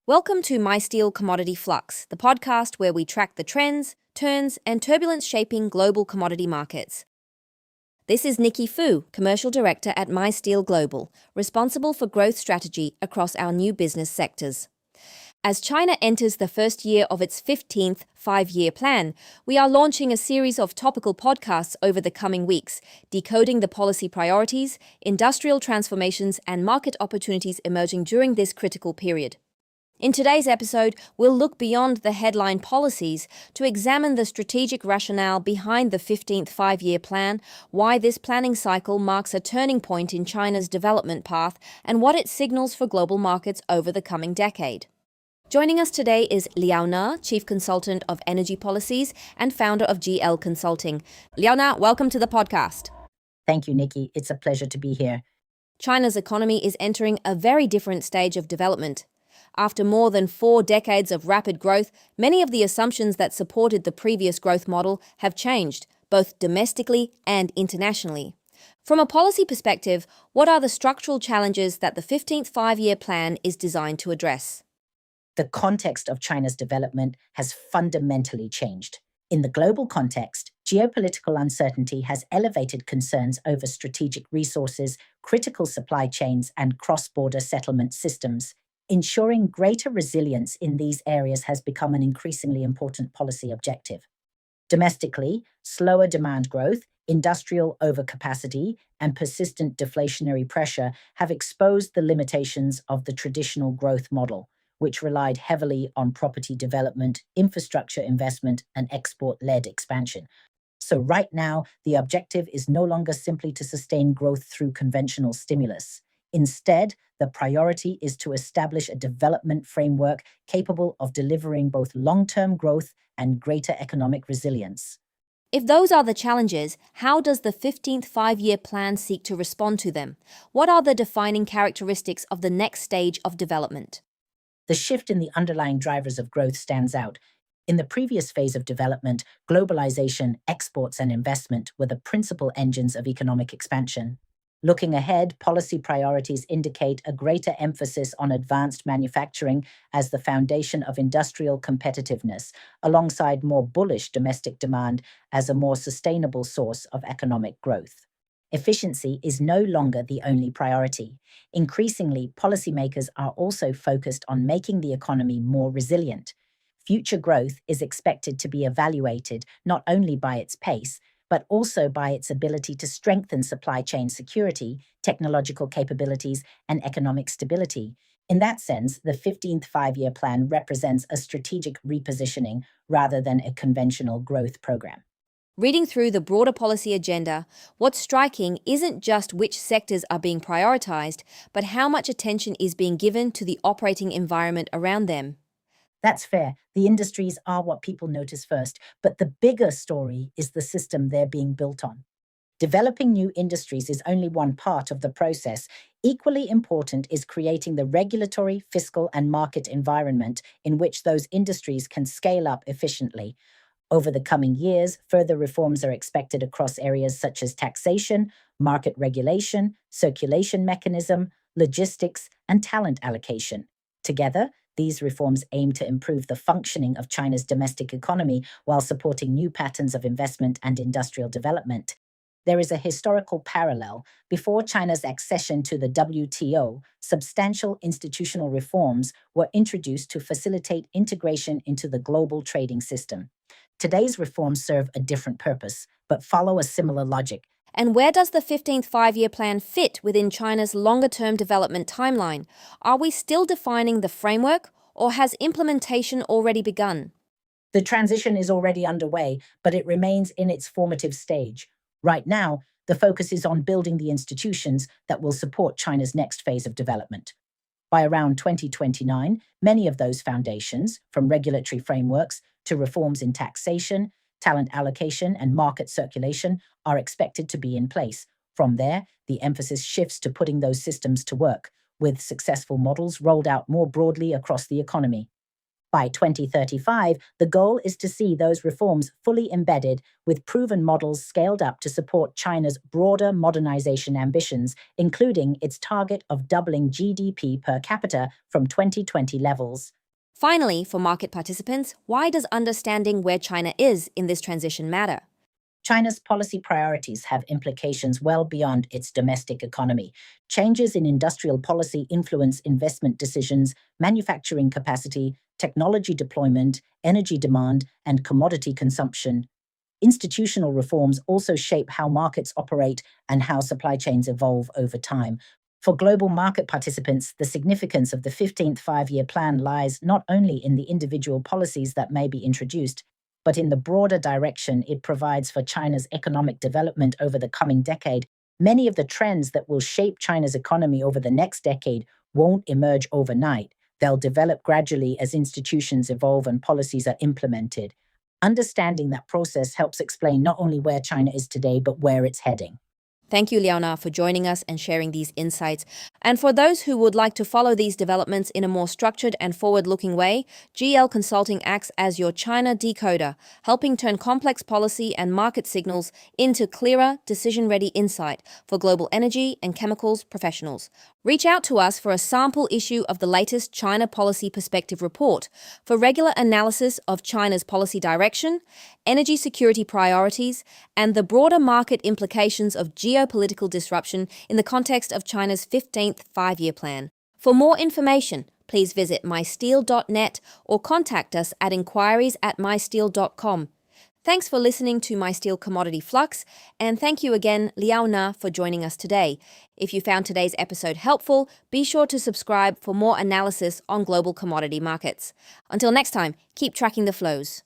Welcome to Mysteel Commodity Flux, the podcast where we track the trends, turns, and turbulence shaping global commodity markets. This is Nikki Fu, Commercial Director at Mysteel Global, responsible for growth strategy across our new business sectors. As China enters the first year of its 15th five-year plan, we are launching a series of topical podcasts over the coming weeks, decoding the policy priorities, industrial transformations, and market opportunities emerging during this critical period. In today's episode, we'll look beyond the headline policies to examine the strategic rationale behind the 15th five-year plan, why this planning cycle marks a turning point in China's development path, and what it signals for global markets over the coming decade. Joining us today is Liao Na, Chief Consultant of Energy Policies and founder of GL Consulting. Liao Na, welcome to the podcast. Thank you, Nikki. It's a pleasure to be here. China's economy is entering a very different stage of development. After more than 4 decades of rapid growth, many of the assumptions that supported the previous growth model have changed, both domestically and internationally. From a policy perspective, what are the structural challenges that the 15th five-year plan is designed to address? The context of China's development has fundamentally changed. In the global context, geopolitical uncertainty has elevated concerns over strategic resources, critical supply chains, and cross-border settlement systems. Ensuring greater resilience in these areas has become an increasingly important policy objective. Domestically, slower demand growth, industrial overcapacity, and persistent deflationary pressure have exposed the limitations of the traditional growth model, which relied heavily on property development, infrastructure investment, and export-led expansion. So right now, the objective is no longer simply to sustain growth through conventional stimulus. Instead, the priority is to establish a development framework capable of delivering both long-term growth and greater economic resilience. If those are the challenges, how does the 15th five-year plan seek to respond to them? What are the defining characteristics of the next stage of development? The shift in the underlying drivers of growth stands out. In the previous phase of development, globalization, exports, and investment were the principal engines of economic expansion. Looking ahead, policy priorities indicate a greater emphasis on advanced manufacturing as the foundation of industrial competitiveness, alongside more bullish domestic demand as a more sustainable source of economic growth. Efficiency is no longer the only priority. Increasingly, policymakers are also focused on making the economy more resilient. Future growth is expected to be evaluated not only by its pace, but also by its ability to strengthen supply chain security, technological capabilities, and economic stability. In that sense, the 15th five-year plan represents a strategic repositioning rather than a conventional growth program. Reading through the broader policy agenda, what's striking isn't just which sectors are being prioritized, but how much attention is being given to the operating environment around them. That's fair. The industries are what people notice first, but the bigger story is the system they're being built on. Developing new industries is only one part of the process. Equally important is creating the regulatory, fiscal, and market environment in which those industries can scale up efficiently. Over the coming years, further reforms are expected across areas such as taxation, market regulation, circulation mechanism, logistics, and talent allocation. Together, these reforms aim to improve the functioning of China's domestic economy while supporting new patterns of investment and industrial development. There is a historical parallel. Before China's accession to the WTO, substantial institutional reforms were introduced to facilitate integration into the global trading system. Today's reforms serve a different purpose, but follow a similar logic. And where does the 15th five-year plan fit within China's longer-term development timeline? Are we still defining the framework, or has implementation already begun? The transition is already underway, but it remains in its formative stage. Right now, the focus is on building the institutions that will support China's next phase of development. By around 2029, many of those foundations, from regulatory frameworks to reforms in taxation, talent allocation, and market circulation, are expected to be in place. From there, the emphasis shifts to putting those systems to work, with successful models rolled out more broadly across the economy. By 2035, the goal is to see those reforms fully embedded, with proven models scaled up to support China's broader modernization ambitions, including its target of doubling GDP per capita from 2020 levels. Finally, for market participants, why does understanding where China is in this transition matter? China's policy priorities have implications well beyond its domestic economy. Changes in industrial policy influence investment decisions, manufacturing capacity, technology deployment, energy demand, and commodity consumption. Institutional reforms also shape how markets operate and how supply chains evolve over time. For global market participants, the significance of the 15th five-year plan lies not only in the individual policies that may be introduced, but in the broader direction it provides for China's economic development over the coming decade. Many of the trends that will shape China's economy over the next decade won't emerge overnight. They'll develop gradually as institutions evolve and policies are implemented. Understanding that process helps explain not only where China is today, but where it's heading. Thank you, Liao Na, for joining us and sharing these insights. And for those who would like to follow these developments in a more structured and forward-looking way, GL Consulting acts as your China decoder, helping turn complex policy and market signals into clearer, decision-ready insight for global energy and chemicals professionals. Reach out to us for a sample issue of the latest China Policy Perspective report for regular analysis of China's policy direction, energy security priorities, and the broader market implications of geopolitical disruption in the context of China's 15th five-year plan. For more information, please visit mysteel.net or contact us at inquiries@mysteel.com. Thanks for listening to Mysteel Commodity Flux, and thank you again, Liao Na, for joining us today. If you found today's episode helpful, be sure to subscribe for more analysis on global commodity markets. Until next time, keep tracking the flows.